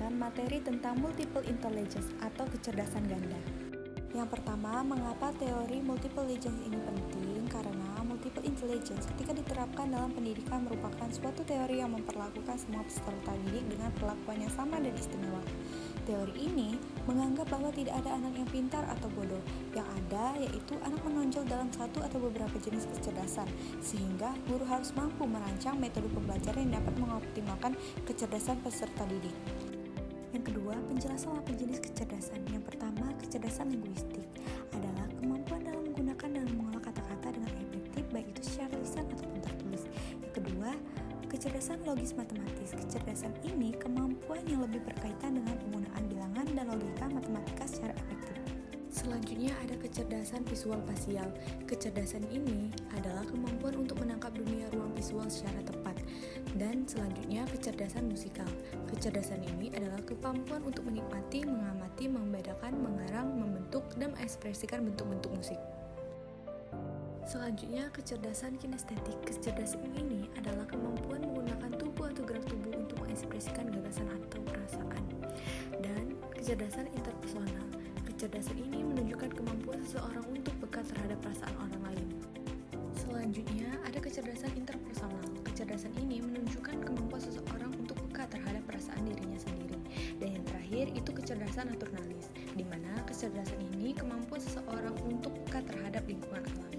menjelaskan materi tentang multiple intelligence atau kecerdasan ganda. Yang pertama, mengapa teori multiple intelligence ini penting? Karena multiple intelligence ketika diterapkan dalam pendidikan merupakan suatu teori yang memperlakukan semua peserta didik dengan perlakuan yang sama dan istimewa. Teori ini menganggap bahwa tidak ada anak yang pintar atau bodoh. Yang ada yaitu anak menonjol dalam satu atau beberapa jenis kecerdasan, sehingga guru harus mampu merancang metode pembelajaran yang dapat mengoptimalkan kecerdasan peserta didik. Yang kedua, penjelasan 8 jenis kecerdasan. Yang pertama, kecerdasan linguistik adalah kemampuan dalam menggunakan dan mengolah kata-kata dengan efektif, baik itu secara lisan ataupun tertulis. Yang kedua, kecerdasan logis matematis. Kecerdasan ini kemampuan yang lebih berkaitan dengan penggunaan bilangan dan logika matematika secara efektif. Selanjutnya ada kecerdasan visual spasial. Kecerdasan ini adalah kemampuan untuk menangkap dunia ruang visual secara tepat. Dan selanjutnya kecerdasan musikal. Kecerdasan ini adalah kemampuan untuk menikmati, mengamati, membedakan, mengarang, membentuk, dan mengekspresikan bentuk-bentuk musik. Selanjutnya, kecerdasan kinestetik. Kecerdasan ini adalah kemampuan menggunakan tubuh atau gerak tubuh untuk mengekspresikan gagasan atau perasaan. Dan kecerdasan interpersonal. Kecerdasan ini menunjukkan kemampuan seseorang untuk peka terhadap perasaan orang lain. Selanjutnya, ada kecerdasan interpersonal. Kecerdasan ini menunjukkan kemampuan seseorang untuk peka terhadap perasaan dirinya sendiri. Dan yang terakhir, itu kecerdasan naturalis, di mana kecerdasan ini kemampuan seseorang untuk peka terhadap lingkungan alami.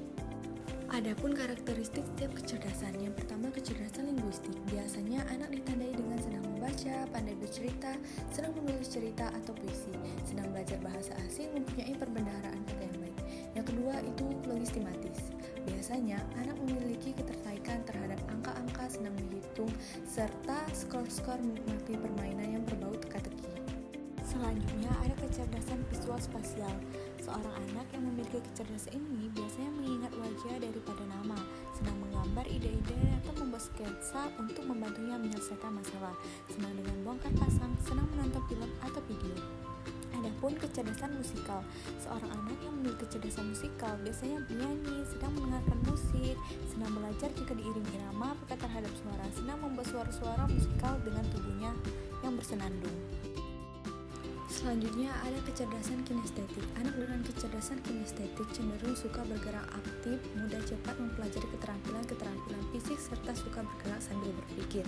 Adapun karakteristik setiap kecerdasan. Yang pertama, kecerdasan linguistik. Biasanya anak ditandai dengan senang membaca, pandai bercerita, senang menulis cerita atau puisi, senang belajar bahasa asing, mempunyai perbendaharaan kata yang baik. Yang kedua, itu logistimatis. Biasanya anak memiliki ketertarikan terhadap angka-angka, senang menghitung, serta skor-skor menikmati permainan yang berbau teka-teki. Selanjutnya ada kecerdasan visual spasial. Seorang anak yang memiliki kecerdasan ini biasanya mengingat wajah daripada nama, senang menggambar ide-ide atau membuat sketsa untuk membantunya menyelesaikan masalah, senang dengan bongkar pasang, senang menonton film atau video. Adapun kecerdasan musikal. Seorang anak yang memiliki kecerdasan musikal biasanya bernyanyi, sedang mendengarkan musik, senang belajar jika diiringi irama, peka terhadap suara, senang membuat suara-suara musikal dengan tubuhnya yang bersenandung. Selanjutnya ada kecerdasan kinestetik. Anak dengan kecerdasan kinestetik cenderung suka bergerak aktif, mudah cepat mempelajari keterampilan fisik, serta suka bergerak sambil berpikir.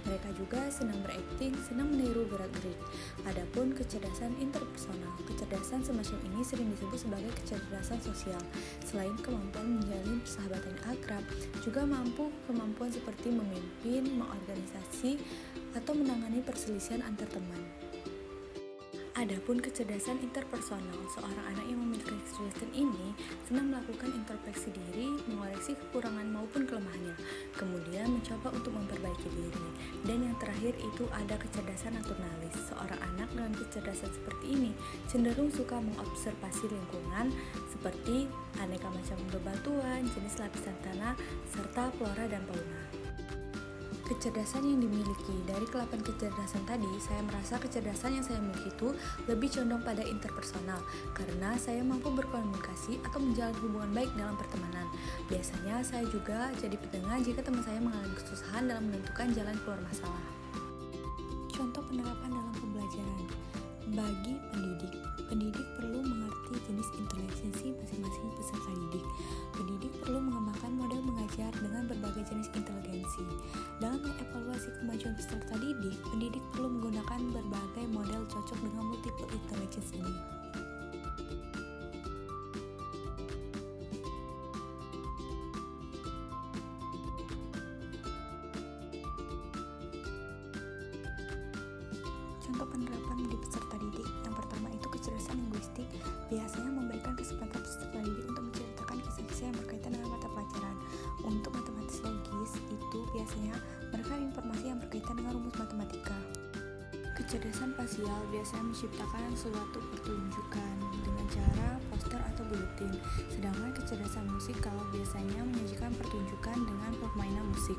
Mereka juga senang berakting, senang meniru gerak-gerik. Adapun kecerdasan interpersonal. Kecerdasan semacam ini sering disebut sebagai kecerdasan sosial. Selain kemampuan menjalin persahabatan yang akrab, juga mampu kemampuan seperti memimpin, mengorganisasi, atau menangani perselisihan antar teman. Adapun kecerdasan interpersonal, seorang anak yang memiliki kecerdasan ini senang melakukan introspeksi diri, mengoreksi kekurangan maupun kelemahannya, kemudian mencoba untuk memperbaiki diri. Dan yang terakhir itu ada kecerdasan naturalis. Seorang anak dengan kecerdasan seperti ini cenderung suka mengobservasi lingkungan seperti aneka macam bebatuan, jenis lapisan tanah, serta flora dan fauna. Kecerdasan yang dimiliki dari ke-8 kecerdasan tadi, saya merasa kecerdasan yang saya miliki itu lebih condong pada interpersonal karena saya mampu berkomunikasi atau menjalin hubungan baik dalam pertemanan. Biasanya saya juga jadi pendengar jika teman saya mengalami kesusahan dalam menentukan jalan keluar masalah. Contoh penerapan dalam pembelajaran. Bagi pendidik perlu mengerti jenis intelijensi masing-masing peserta didik. Pendidik perlu mengembangkan model mengajar dengan berbagai jenis intelijensi. Dalam mengevaluasi kemajuan peserta didik, pendidik perlu menggunakan berbagai model cocok dengan multiple intelligence ini. Contoh penerapan di peserta didik. Yang pertama itu kecerdasan linguistik. Biasanya memberikan kesempatan peserta didik untuk menceritakan kisah-kisah yang berkaitan dengan mata pelajaran. Untuk matematis logis itu biasanya merekam informasi yang berkaitan dengan rumus matematika. Kecerdasan spasial biasanya menciptakan suatu pertunjukan dengan cara poster atau buletin. Sedangkan kecerdasan musikal biasanya menyajikan pertunjukan dengan permainan musik.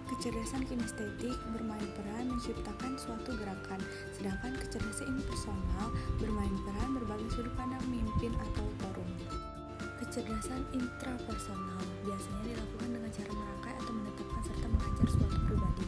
Kecerdasan kinestetik bermain peran menciptakan suatu gerakan, sedangkan kecerdasan interpersonal bermain peran berbagai sudut pandang memimpin atau forum. Kecerdasan intrapersonal biasanya dilakukan dengan cara merangkai atau menetapkan serta mengajar suatu pribadi.